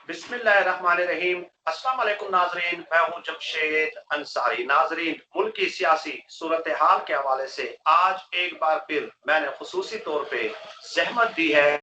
बिस्मिल्लाहिर्रहमानिर्रहीम। अस्सलाम वालेकुम नाजरीन, मैं हूं जमशेद अंसारी। नाजरीन, मुल्क की सियासी सूरत हाल के हवाले से आज एक बार फिर मैंने खुसूसी तौर पे जहमत दी है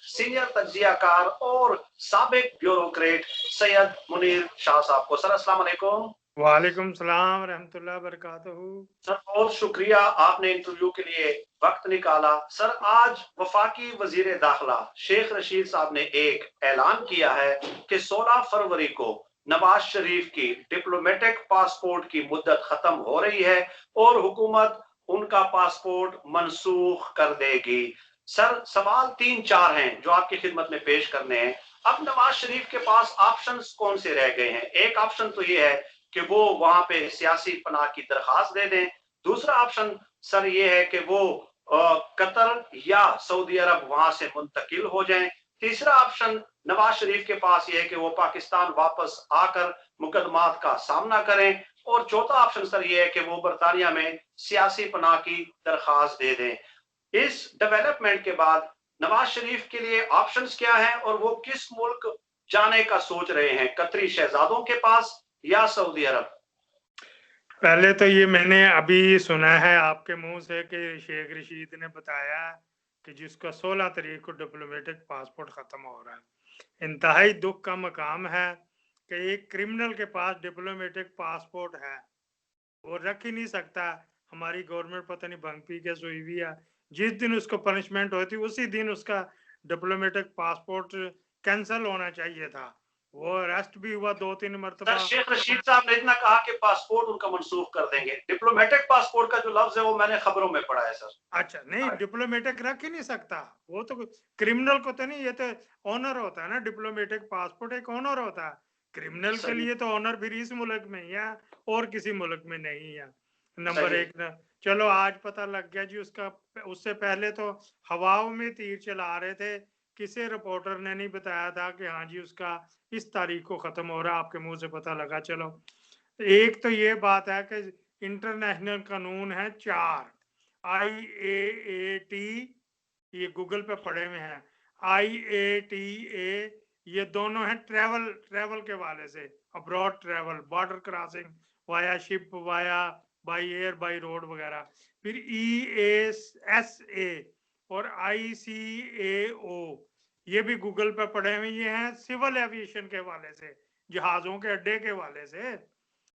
सीनियर तज्जियाकार और साबिक ब्यूरोक्रेट सैयद मुनीर शाह साहब को। सर अस्सलाम वालेकुम। वालेकुम सलाम रहमतुल्लाह बरकातहू। सर बहुत शुक्रिया, आपने इंटरव्यू के लिए वक्त निकाला। सर आज वफाकी वजीर दाखिला शेख रशीद साहब ने एक ऐलान किया है कि 16 फरवरी को नवाज शरीफ की डिप्लोमेटिक पासपोर्ट की मुद्दत खत्म हो रही है और हुकूमत उनका पासपोर्ट मनसूख कर देगी। सर सवाल 3-4 हैं जो आपकी खिदमत में पेश करने हैं। अब नवाज शरीफ के पास ऑप्शंस कौन से रह गए हैं? एक ऑप्शन तो ये है कि वो वहां पे सियासी पनाह की दरखास्त दे दें। दूसरा ऑप्शन सर ये है कि वो कतर या सऊदी अरब वहां से मुंतकिल हो जाएं। तीसरा ऑप्शन नवाज शरीफ के पास ये है कि वो पाकिस्तान वापस आकर मुकदमात का सामना करें। और चौथा ऑप्शन सर ये है कि वो बरतानिया में सियासी पनाह की दरखास्त दे दें। इस डेवलपमेंट के बाद नवाज शरीफ के लिए ऑप्शंस क्या हैं और वो किस मुल्क जाने का सोच रहे हैं? कतरी शहजादों के पास या सऊदी अरब? पहले तो ये मैंने अभी सुना है आपके मुंह से कि शेख रशीद ने बताया कि जिसका 16 तारीख को डिप्लोमेटिक पासपोर्ट खत्म हो रहा है। इंतहाई दुख का मकाम है कि एक क्रिमिनल के पास डिप्लोमेटिक पासपोर्ट है, वो रख ही नहीं सकता। हमारी गवर्नमेंट पता नहीं भंग पी के सोई हुई है। जिस दिन उसको पनिशमेंट होती उसी दिन उसका डिप्लोमेटिक पासपोर्ट कैंसिल होना चाहिए था। वो अरेस्ट भी हुआ 2-3 मरतबा। शेख रशीद साहब ने इतना कहा कि पासपोर्ट उनका मनसूख कर देंगे। डिप्लोमेटिक पासपोर्ट का जो लफ्ज है वो मैंने खबरों में पढ़ा है सर। अच्छा, नहीं डिप्लोमेटिक रख ही नहीं सकता वो तो। क्रिमिनल को तो नहीं, ये तो ऑनर होता है ना। डिप्लोमेटिक पासपोर्ट एक ऑनर होता है। क्रिमिनल के लिए तो ऑनर फिर इस मुल्क में ही है और किसी मुल्क में नहीं है। नंबर एक ना, चलो आज पता लग गया जी उसका। उससे पहले तो हवाओं में तीर चला रहे थे, किसी रिपोर्टर ने नहीं बताया था कि हाँ जी उसका इस तारीख को खत्म हो रहा है। आपके मुंह से पता लगा। चलो, एक तो ये बात है कि इंटरनेशनल कानून है 4 IAAT, ये गूगल पे पढ़े हुए हैं। IATA, ये दोनों हैं ट्रेवल के वाले से, abroad travel, border crossing via ship, via by air, by road वगैरह। फिर EASA और ICAO, ये भी गूगल पे पढ़े हुए। ये हैं सिविल एविएशन के वाले से, जहाजों के अड्डे के वाले से।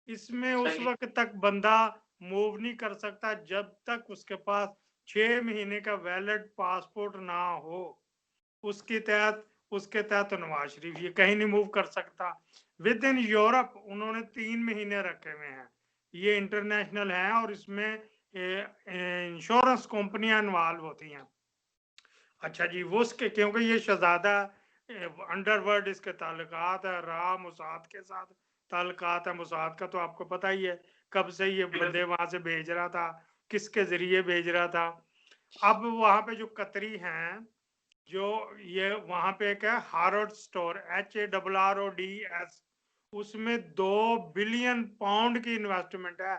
इसमें उस वक्त तक बंदा मूव नहीं कर सकता जब तक उसके पास 6 महीने का वैलिड पासपोर्ट ना हो। उसके तहत नवाज शरीफ ये कहीं नहीं मूव कर सकता। विद इन यूरोप उन्होंने 3 महीने रखे हुए हैं। ये इंटरनेशनल है और इसमें इंश्योरेंस कंपनियां इन्वॉल्व होती हैं। अच्छा जी, वो उसके क्योंकि ये शहजादा अंडरवर्ल्ड इसके ताल्लुकात है, राह मुसाद के साथ ताल्लुकात है। मुसाद का तो आपको पता ही है कब से ये बंदे वहां से भेज रहा था, किसके जरिए भेज रहा था। अब वहां पे जो कतरी हैं, जो ये वहां पे एक है हार्रोड स्टोर, HARRODS, उसमें 2 बिलियन पाउंड की इन्वेस्टमेंट है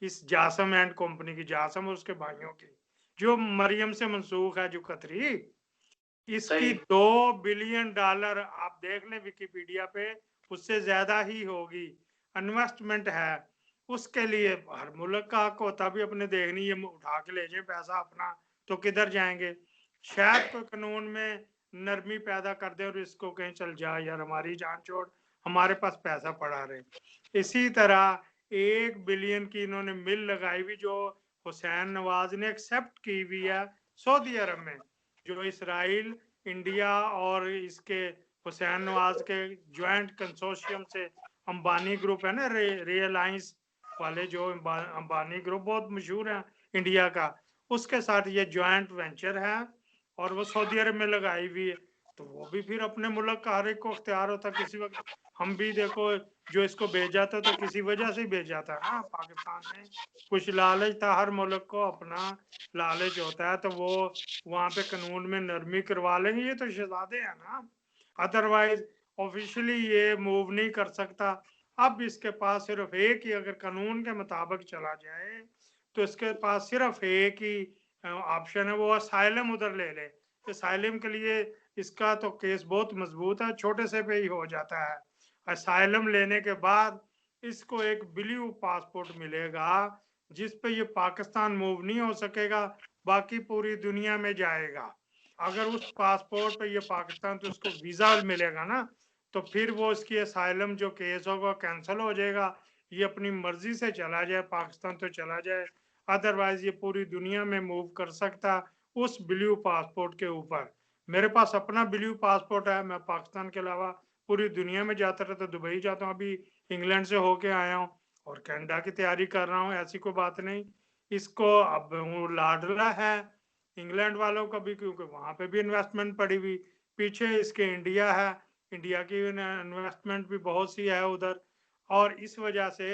इस जासम एंड कंपनी की, जासम और उसके भाइयों की, जो मरियम से मंसूख है, जो कतरी। इसकी $2 बिलियन आप देख लें विकिपीडिया पे, उससे ज्यादा ही होगी इन्वेस्टमेंट है। उसके लिए हर मुल्क का हक होता भी अपने देखनी, ये उठा के ले जाए पैसा अपना तो किधर जाएंगे। शायद कोई कानून में नरमी पैदा कर दे और इसको कहीं चल जाए यार, हमारी जान छोड़, हमारे पास पैसा पड़ा रहे। इसी तरह 1 बिलियन की इन्होंने मिल लगाई हुई, जो हुसैन नवाज ने एक्सेप्ट की हुई है सऊदी अरब में, जो इसराइल, इंडिया और इसके हुसैन नवाज के ज्वाइंट कंसोर्शियम से अंबानी ग्रुप है ना, रियलायंस वाले, जो अंबानी ग्रुप बहुत मशहूर है इंडिया का, उसके साथ ये ज्वाइंट वेंचर है और वो सऊदी अरब में लगाई हुई है। तो वो भी फिर अपने मुल्क का हर एक को अख्तियार होता किसी वक्त। हम भी देखो, जो इसको भेजा था तो किसी वजह से भेजा था ना, पाकिस्तान ने कुछ लालच था, हर मुल्क को अपना लालच होता है, तो वो वहां पे कानून में नरमी करवा लेंगे। ये तो शहजादे हैं ना, अदरवाइज ऑफिशियली ये मूव नहीं कर सकता। अब इसके पास सिर्फ एक ही, अगर कानून के मुताबिक चला जाए तो इसके पास सिर्फ एक ही ऑप्शन है, वो असाइलम उधर ले ले। असाइलम के लिए इसका तो केस बहुत मजबूत है, छोटे से पे ही हो जाता है। असाइलम लेने के बाद इसको एक ब्लू पासपोर्ट मिलेगा जिस पे ये पाकिस्तान मूव नहीं हो सकेगा, बाकी पूरी दुनिया में जाएगा। अगर उस पासपोर्ट पे ये पाकिस्तान तो उसको वीजा मिलेगा ना, तो फिर वो इसकी असाइलम जो केस होगा कैंसिल हो जाएगा, ये अपनी मर्जी से चला जाए पाकिस्तान तो चला जाए, अदरवाइज ये पूरी दुनिया में मूव कर सकता उस ब्लू पासपोर्ट के ऊपर। मेरे पास अपना ब्लू पासपोर्ट है, मैं पाकिस्तान के अलावा पूरी दुनिया में जाता रहता, दुबई जाता हूँ, अभी इंग्लैंड से होके आया हूँ और कनाडा की तैयारी कर रहा हूँ, ऐसी कोई बात नहीं। इसको अब वो लाडला है इंग्लैंड वालों का भी, क्योंकि वहां पे भी इन्वेस्टमेंट पड़ी हुई, पीछे इसके इंडिया है, इंडिया की इन्वेस्टमेंट भी बहुत सी है उधर, और इस वजह से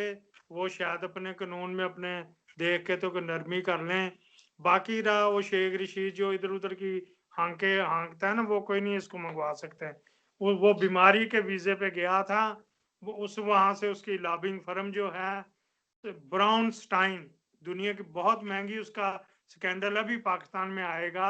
वो शायद अपने कानून में अपने देख के तो नरमी कर लें। बाकी रहा वो शेख रशीद जो इधर उधर की हाँकता है ना, वो कोई नहीं इसको मंगवा सकते। वो बीमारी के वीजे पे गया था, वो उस वहां से उसकी लॉबिंग फर्म जो है ब्राउन स्टाइन, दुनिया की बहुत महंगी, उसका स्कैंडल अभी पाकिस्तान में आएगा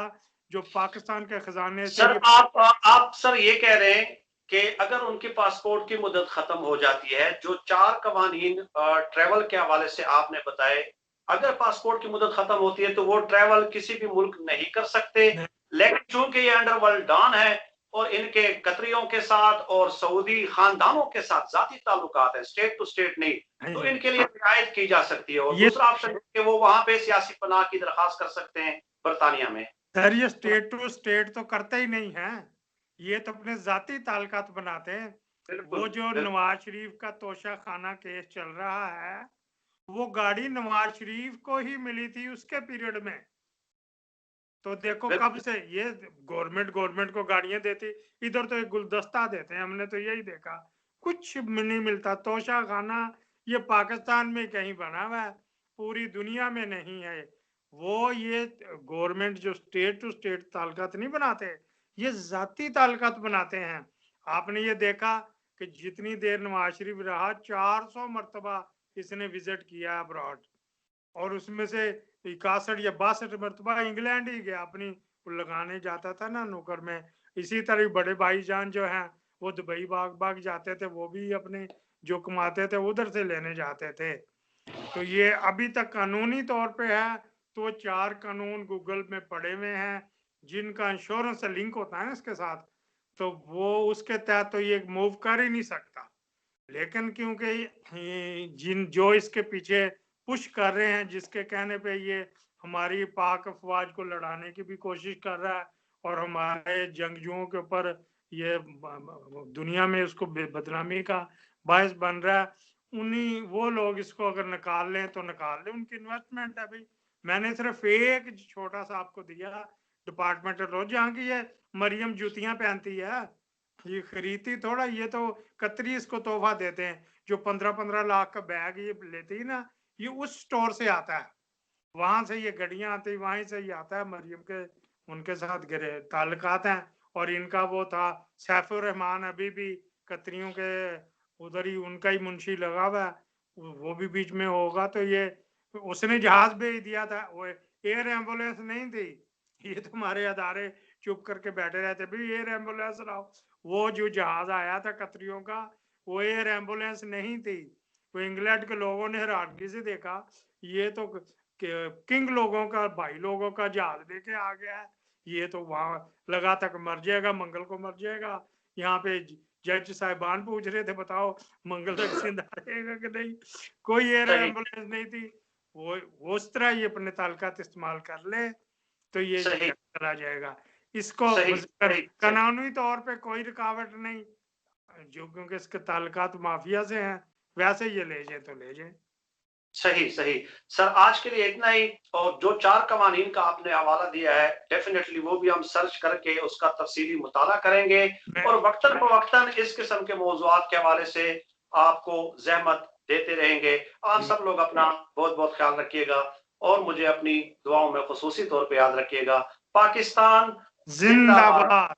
जो पाकिस्तान के खजाने से। सर आप सर ये कह रहे हैं कि अगर उनके पासपोर्ट की मुद्दत खत्म हो जाती है, जो 4 कवानीन ट्रेवल के हवाले से आपने बताए, अगर पासपोर्ट की मुद्दत खत्म होती है तो वो ट्रेवल किसी भी मुल्क नहीं कर सकते, लेकिन चूंकि ये अंडरवर्ल्ड डॉन है और इनके कतरियों के साथ और सऊदी खानदानों के साथ जाती ताल्लुकात है, स्टेट टू स्टेट नहीं, तो इनके लिए रियायत की जा सकती है। और दूसरा ऑप्शन कि वो वहां पे सियासी पनाह की दरखास्त कर सकते हैं बरतानिया में। सर ये स्टेट टू स्टेट तो करते ही नहीं है, ये तो अपने जाती ताल्लुकात बनाते हैं। वो जो नवाज शरीफ का तोशा खाना केस चल रहा है, वो गाड़ी नवाज शरीफ को ही मिली थी उसके पीरियड में, तो देखो कब से ये गवर्नमेंट को गाड़ियां देती, इधर तो एक गुलदस्ता देते हैं, हमने तो यही देखा, कुछ नहीं मिलता। तोशा खाना ये पाकिस्तान में कहीं बना हुआ है, पूरी दुनिया में नहीं है। वो ये गवर्नमेंट जो स्टेट टू स्टेट ताल्लुकात नहीं बनाते, ये जाती ताल्लुकात बनाते हैं। आपने ये देखा कि जितनी देर नवाज शरीफ रहा 400 मरतबा इसने विजिट किया अब्रॉड, और उसमें से 61 या 62 मरतबा इंग्लैंड ही गया, अपनी लगाने जाता था ना नौकर में। इसी तरह बड़े भाईजान जो हैं वो दुबई भाग जाते थे, वो भी अपने जो कमाते थे उधर से लेने जाते थे। तो ये अभी तक कानूनी तौर पे है, तो 4 कानून गूगल में पड़े हुए हैं जिनका इंश्योरेंस से लिंक होता है ना इसके साथ, तो वो उसके तहत तो ये मूव कर ही नहीं सकता। लेकिन क्योंकि जो इसके पीछे पुश कर रहे हैं, जिसके कहने पे ये हमारी पाक अफवाज को लड़ाने की भी कोशिश कर रहा है और हमारे जंगजुओं के ऊपर ये दुनिया में उसको बदनामी का बायस बन रहा है, उन्हीं वो लोग इसको अगर निकाल लें तो निकाल लें, उनकी इन्वेस्टमेंट है भाई। मैंने सिर्फ एक छोटा सा आपको दिया डिपार्टमेंटल रोज, जहाँ की ये मरियम जूतियां पहनती है, ये खरीदती थोड़ा, ये तो कतरी इसको तोहफा देते हैं, जो 15-15 लाख का बैग ये लेती है ना, ये उस स्टोर से आता है, वहां से ये गड्डियां आती, वहीं से ये आता है। मरियम के उनके साथ ताल्लुकात हैं, और इनका वो था सैफुर रहमान अभी भी कतरियों के उधर ही उनका ही मुंशी लगा हुआ है, वो भी बीच में होगा। तो ये उसने जहाज भेज दिया था, वो एयर एम्बुलेंस नहीं थी, ये तुम्हारे अदारे चुप करके बैठे रहते भाई एयर एम्बुलेंस लाओ। वो जो जहाज आया था कतरियों का, वो एयर एम्बुलेंस नहीं थी, वो इंग्लैंड के लोगों ने हैरानगी से देखा, ये तो किंग लोगों का, भाई लोगों का जहाज लेके आ गया है, ये तो वहां लगा तक मर जाएगा, मंगल को मर जाएगा। यहाँ पे जज साहिबान पूछ रहे थे बताओ मंगल तक जिंदा रहेगा कि नहीं, कोई एयर एम्बुलेंस नहीं थी। वो उस तरह ये अपने ताल्लुकात इस्तेमाल कर ले तो ये चला जाएगा। इसको कानूनी तौर पे कोई रुकावट नहीं, जो क्योंकि इसके ताल्लुकात माफिया से हैं, वैसे ये ले जाए तो ले जाए। सही सर, आज के लिए इतना ही। और जो 4 कवानीन का आपने हवाला दिया है, डेफिनेटली वो भी हम सर्च करके उसका तफसीली मुताला करेंगे और वक्तन फवक्तन इस किस्म के मौज़ूआत के हवाले से आपको ज़हमत देते रहेंगे। आप सब लोग अपना बहुत बहुत ख्याल रखिएगा और मुझे अपनी दुआओं में खुसूसी तौर पे याद रखिएगा। पाकिस्तान जिंदाबाद।